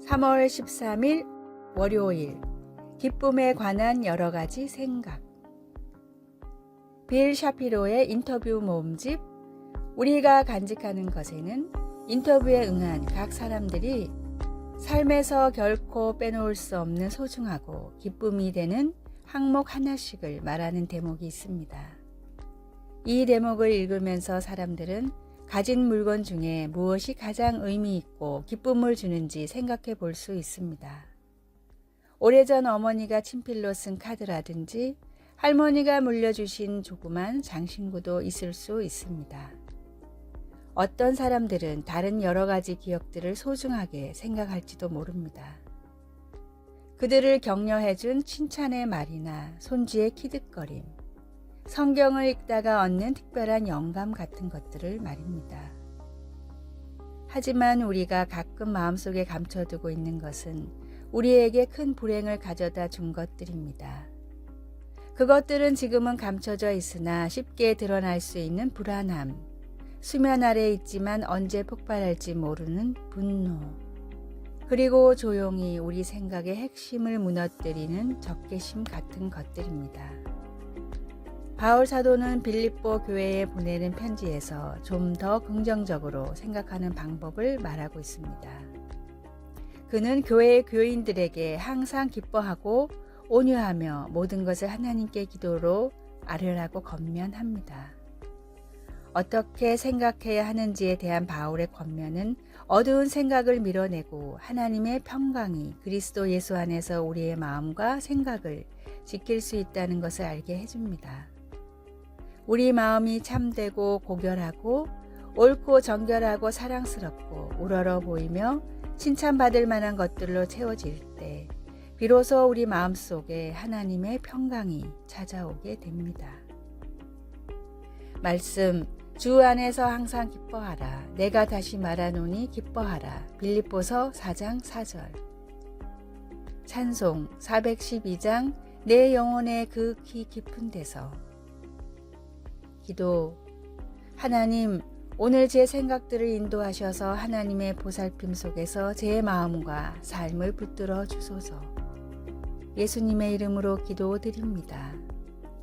3월 13일 월요일 기쁨에 관한 여러 가지 생각. 빌 샤피로의 인터뷰 모음집 우리가 간직하는 것에는 인터뷰에 응한 각 사람들이 삶에서 결코 빼놓을 수 없는 소중하고 기쁨이 되는 항목 하나씩을 말하는 대목이 있습니다. 이 대목을 읽으면서 사람들은 가진 물건 중에 무엇이 가장 의미 있고 기쁨을 주는지 생각해 볼 수 있습니다. 오래전 어머니가 친필로 쓴 카드라든지 할머니가 물려주신 조그만 장신구도 있을 수 있습니다. 어떤 사람들은 다른 여러 가지 기억들을 소중하게 생각할지도 모릅니다. 그들을 격려해준 칭찬의 말이나 손주의 키득거림, 성경을 읽다가 얻는 특별한 영감 같은 것들을 말입니다. 하지만 우리가 가끔 마음속에 감춰두고 있는 것은 우리에게 큰 불행을 가져다 준 것들입니다. 그것들은 지금은 감춰져 있으나 쉽게 드러날 수 있는 불안함, 수면 아래에 있지만 언제 폭발할지 모르는 분노, 그리고 조용히 우리 생각의 핵심을 무너뜨리는 적개심 같은 것들입니다. 바울 사도는 빌립보 교회에 보내는 편지에서 좀 더 긍정적으로 생각하는 방법을 말하고 있습니다. 그는 교회의 교인들에게 항상 기뻐하고 온유하며 모든 것을 하나님께 기도로 아뢰라고 권면합니다. 어떻게 생각해야 하는지에 대한 바울의 권면은 어두운 생각을 밀어내고 하나님의 평강이 그리스도 예수 안에서 우리의 마음과 생각을 지킬 수 있다는 것을 알게 해줍니다. 우리 마음이 참되고 고결하고 옳고 정결하고 사랑스럽고 우러러 보이며 칭찬받을 만한 것들로 채워질 때 비로소 우리 마음속에 하나님의 평강이 찾아오게 됩니다. 말씀, 주 안에서 항상 기뻐하라. 내가 다시 말하노니 기뻐하라. 빌립보서 4장 4절. 찬송 412장 내 영혼의 극히 깊은 데서. 기도, 하나님, 오늘 제 생각들을 인도하셔서 하나님의 보살핌 속에서 제 마음과 삶을 붙들어 주소서. 예수님의 이름으로 기도드립니다.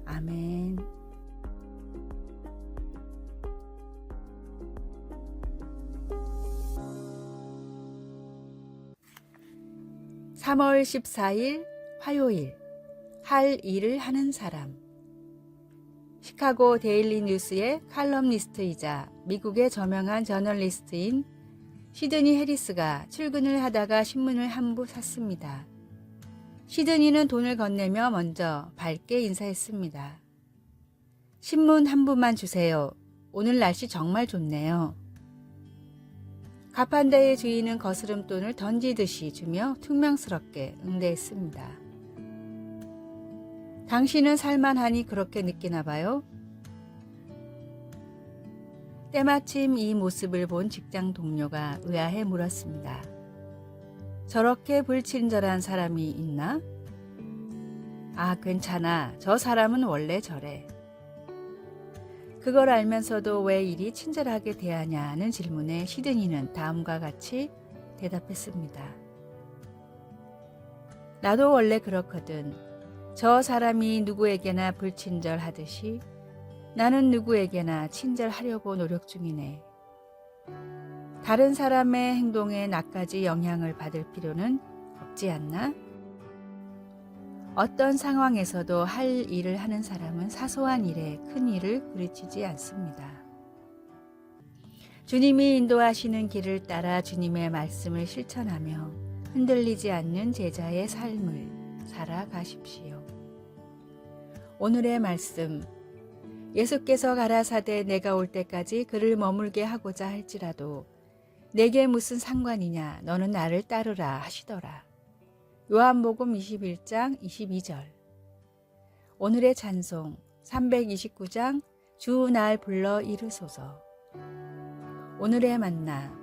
아멘. (3월 14일) 화요일 할 일을 하는 사람. 시카고 데일리 뉴스의 칼럼니스트이자 미국의 저명한 저널리스트인 시드니 해리스가 출근을 하다가 신문을 한 부 샀습니다. 시드니는 돈을 건네며 먼저 밝게 인사했습니다. 신문 한 부만 주세요. 오늘 날씨 정말 좋네요. 가판대의 주인은 거스름돈을 던지듯이 주며 퉁명스럽게 응대했습니다. 당신은 살만하니 그렇게 느끼나 봐요? 때마침 이 모습을 본 직장 동료가 의아해 물었습니다. 저렇게 불친절한 사람이 있나? 아, 괜찮아. 저 사람은 원래 저래. 그걸 알면서도 왜 이리 친절하게 대하냐는 질문에 시드니는 다음과 같이 대답했습니다. 나도 원래 그렇거든. 저 사람이 누구에게나 불친절하듯이 나는 누구에게나 친절하려고 노력 중이네. 다른 사람의 행동에 나까지 영향을 받을 필요는 없지 않나? 어떤 상황에서도 할 일을 하는 사람은 사소한 일에 큰 일을 부르치지 않습니다. 주님이 인도하시는 길을 따라 주님의 말씀을 실천하며 흔들리지 않는 제자의 삶을 살아가십시오. 오늘의 말씀, 예수께서 가라사대 내가 올 때까지 그를 머물게 하고자 할지라도 내게 무슨 상관이냐 너는 나를 따르라 하시더라. 요한복음 21장 22절. 오늘의 찬송 329장 주 날 불러 이르소서. 오늘의 만나,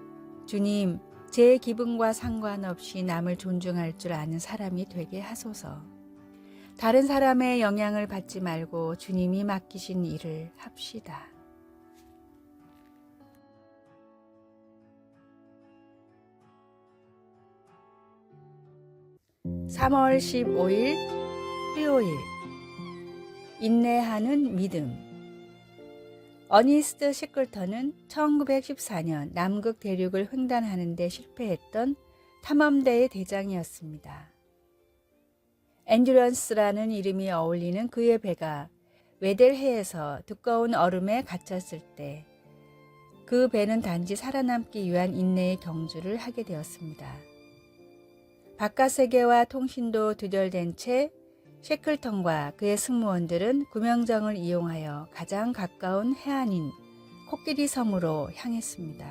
주님 제 기분과 상관없이 남을 존중할 줄 아는 사람이 되게 하소서. 다른 사람의 영향을 받지 말고 주님이 맡기신 일을 합시다. 3월 15일 수요일 인내하는 믿음. 어니스트 셰클턴은 1914년 남극 대륙을 횡단하는 데 실패했던 탐험대의 대장이었습니다. 엔듀런스라는 이름이 어울리는 그의 배가 웨델해에서 두꺼운 얼음에 갇혔을 때 그 배는 단지 살아남기 위한 인내의 경주를 하게 되었습니다. 바깥 세계와 통신도 두절된 채 셰클턴과 그의 승무원들은 구명정을 이용하여 가장 가까운 해안인 코끼리 섬으로 향했습니다.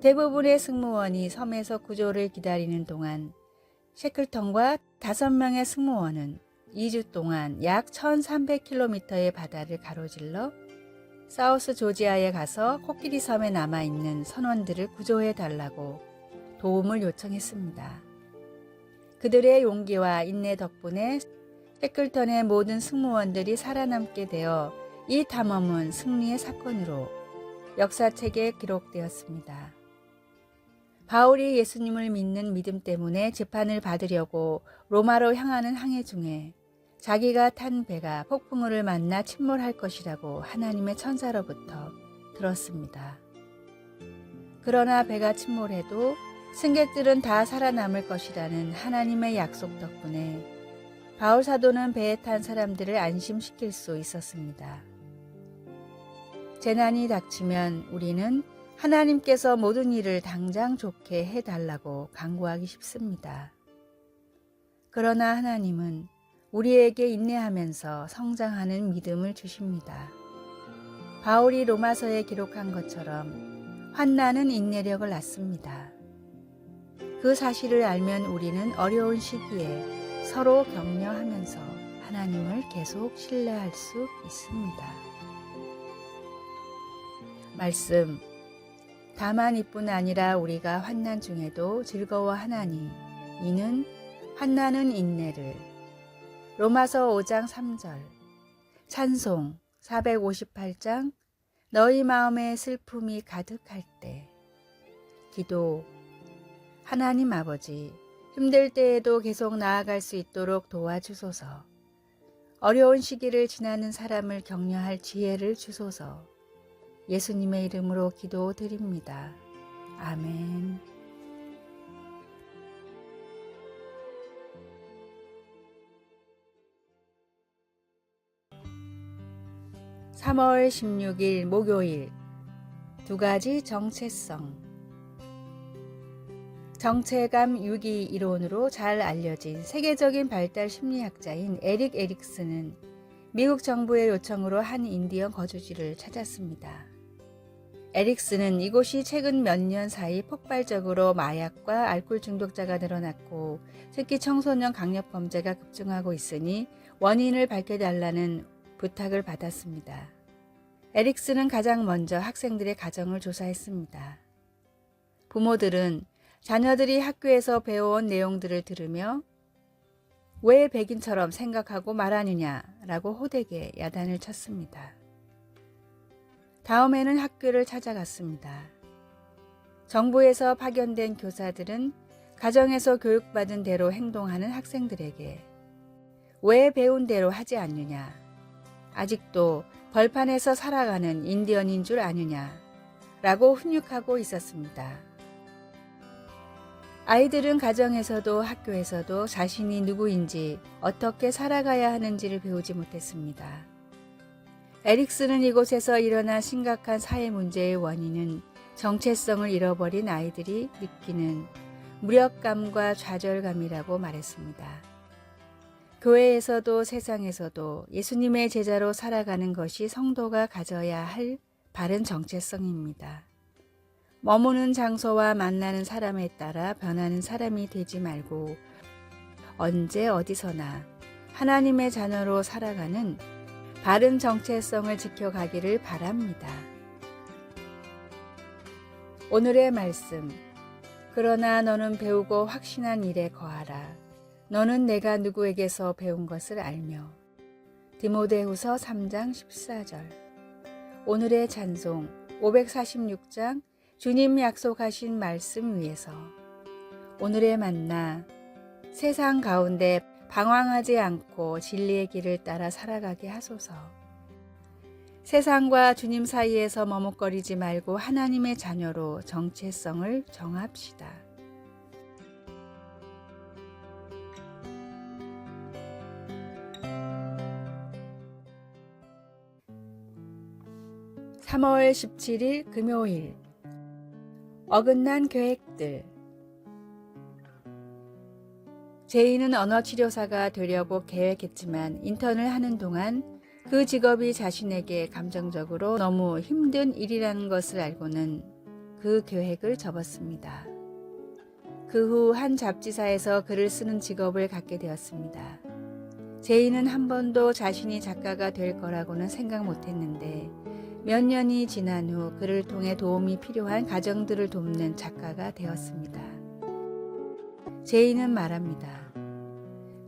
대부분의 승무원이 섬에서 구조를 기다리는 동안 셰클턴과 5명의 승무원은 2주 동안 약 1300km의 바다를 가로질러 사우스 조지아에 가서 코끼리 섬에 남아있는 선원들을 구조해 달라고 도움을 요청했습니다. 그들의 용기와 인내 덕분에 셰클턴의 모든 승무원들이 살아남게 되어 이 탐험은 승리의 사건으로 역사책에 기록되었습니다. 바울이 예수님을 믿는 믿음 때문에 재판을 받으려고 로마로 향하는 항해 중에 자기가 탄 배가 폭풍우를 만나 침몰할 것이라고 하나님의 천사로부터 들었습니다. 그러나 배가 침몰해도 승객들은 다 살아남을 것이라는 하나님의 약속 덕분에 바울 사도는 배에 탄 사람들을 안심시킬 수 있었습니다. 재난이 닥치면 우리는 하나님께서 모든 일을 당장 좋게 해달라고 간구하기 쉽습니다. 그러나 하나님은 우리에게 인내하면서 성장하는 믿음을 주십니다. 바울이 로마서에 기록한 것처럼 환난은 인내력을 낳습니다. 그 사실을 알면 우리는 어려운 시기에 서로 격려하면서 하나님을 계속 신뢰할 수 있습니다. 말씀. 다만 이뿐 아니라 우리가 환난 중에도 즐거워하나니 이는 환난은 인내를. 로마서 5장 3절. 찬송 458장. 너희 마음에 슬픔이 가득할 때. 기도. 하나님 아버지, 힘들 때에도 계속 나아갈 수 있도록 도와주소서. 어려운 시기를 지나는 사람을 격려할 지혜를 주소서. 예수님의 이름으로 기도드립니다. 아멘. (3월 16일) 목요일. 2가지 정체성. 정체감 유기 이론으로 잘 알려진 세계적인 발달 심리학자인 에릭 에릭슨은 미국 정부의 요청으로 한 인디언 거주지를 찾았습니다. 에릭슨은 이곳이 최근 몇 년 사이 폭발적으로 마약과 알코올 중독자가 늘어났고 특히 청소년 강력범죄가 급증하고 있으니 원인을 밝혀달라는 부탁을 받았습니다. 에릭슨은 가장 먼저 학생들의 가정을 조사했습니다. 부모들은 자녀들이 학교에서 배워온 내용들을 들으며 왜 백인처럼 생각하고 말하느냐라고 호되게 야단을 쳤습니다. 다음에는 학교를 찾아갔습니다. 정부에서 파견된 교사들은 가정에서 교육받은 대로 행동하는 학생들에게 왜 배운 대로 하지 않느냐, 아직도 벌판에서 살아가는 인디언인 줄 아느냐라고 훈육하고 있었습니다. 아이들은 가정에서도 학교에서도 자신이 누구인지 어떻게 살아가야 하는지를 배우지 못했습니다. 에릭슨은 이곳에서 일어난 심각한 사회 문제의 원인은 정체성을 잃어버린 아이들이 느끼는 무력감과 좌절감이라고 말했습니다. 교회에서도 세상에서도 예수님의 제자로 살아가는 것이 성도가 가져야 할 바른 정체성입니다. 머무는 장소와 만나는 사람에 따라 변하는 사람이 되지 말고 언제 어디서나 하나님의 자녀로 살아가는 바른 정체성을 지켜가기를 바랍니다. 오늘의 말씀. 그러나 너는 배우고 확신한 일에 거하라. 너는 내가 누구에게서 배운 것을 알며. 디모데후서 3장 14절. 오늘의 찬송 546장 주님 약속하신 말씀 위에서. 오늘의 만나 세상 가운데 방황하지 않고 진리의 길을 따라 살아가게 하소서. 세상과 주님 사이에서 머뭇거리지 말고 하나님의 자녀로 정체성을 정합시다. (3월 17일) 금요일. 어긋난 계획들. 제이는 언어치료사가 되려고 계획했지만 인턴을 하는 동안 그 직업이 자신에게 감정적으로 너무 힘든 일이라는 것을 알고는 그 계획을 접었습니다. 그 후 한 잡지사에서 글을 쓰는 직업을 갖게 되었습니다. 제이는 한 번도 자신이 작가가 될 거라고는 생각 못했는데 몇 년이 지난 후 그를 통해 도움이 필요한 가정들을 돕는 작가가 되었습니다. 제이는 말합니다.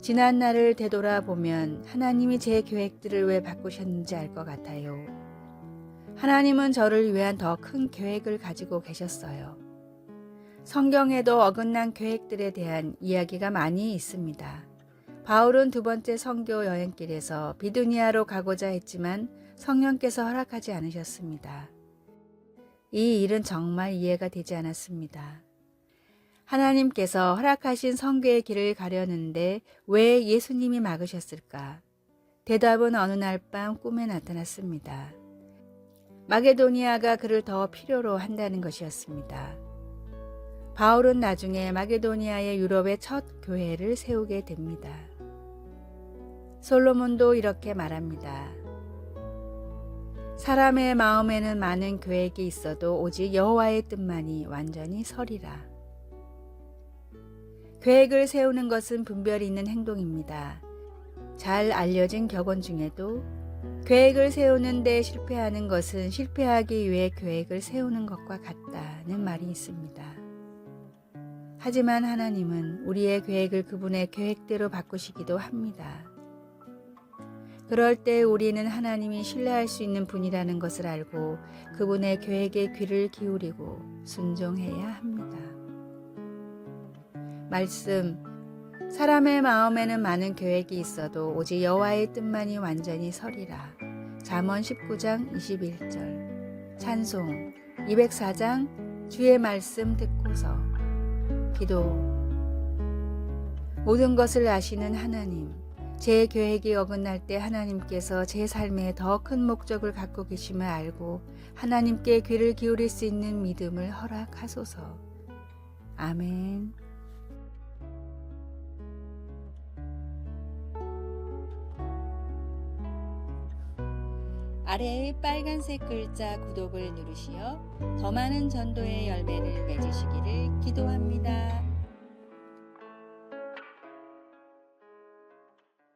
지난 날을 되돌아보면 하나님이 제 계획들을 왜 바꾸셨는지 알 것 같아요. 하나님은 저를 위한 더 큰 계획을 가지고 계셨어요. 성경에도 어긋난 계획들에 대한 이야기가 많이 있습니다. 바울은 두 번째 선교 여행길에서 비두니아로 가고자 했지만 성령께서 허락하지 않으셨습니다. 이 일은 정말 이해가 되지 않았습니다. 하나님께서 허락하신 선교의 길을 가려는데 왜 예수님이 막으셨을까? 대답은 어느 날 밤 꿈에 나타났습니다. 마게도니아가 그를 더 필요로 한다는 것이었습니다. 바울은 나중에 마게도니아의 유럽의 첫 교회를 세우게 됩니다. 솔로몬도 이렇게 말합니다. 사람의 마음에는 많은 계획이 있어도 오직 여호와의 뜻만이 완전히 서리라. 계획을 세우는 것은 분별이 있는 행동입니다. 잘 알려진 격언 중에도 계획을 세우는데 실패하는 것은 실패하기 위해 계획을 세우는 것과 같다는 말이 있습니다. 하지만 하나님은 우리의 계획을 그분의 계획대로 바꾸시기도 합니다. 그럴 때 우리는 하나님이 신뢰할 수 있는 분이라는 것을 알고 그분의 계획에 귀를 기울이고 순종해야 합니다. 말씀, 사람의 마음에는 많은 계획이 있어도 오직 여호와의 뜻만이 완전히 서리라. 잠언 19장 21절. 찬송 204장 주의 말씀 듣고서. 기도. 모든 것을 아시는 하나님, 제 계획이 어긋날 때 하나님께서 제 삶에 더 큰 목적을 갖고 계심을 알고 하나님께 귀를 기울일 수 있는 믿음을 허락하소서. 아멘. 아래의 빨간색 글자 구독을 누르시어 더 많은 전도의 열매를 맺으시기를 기도합니다.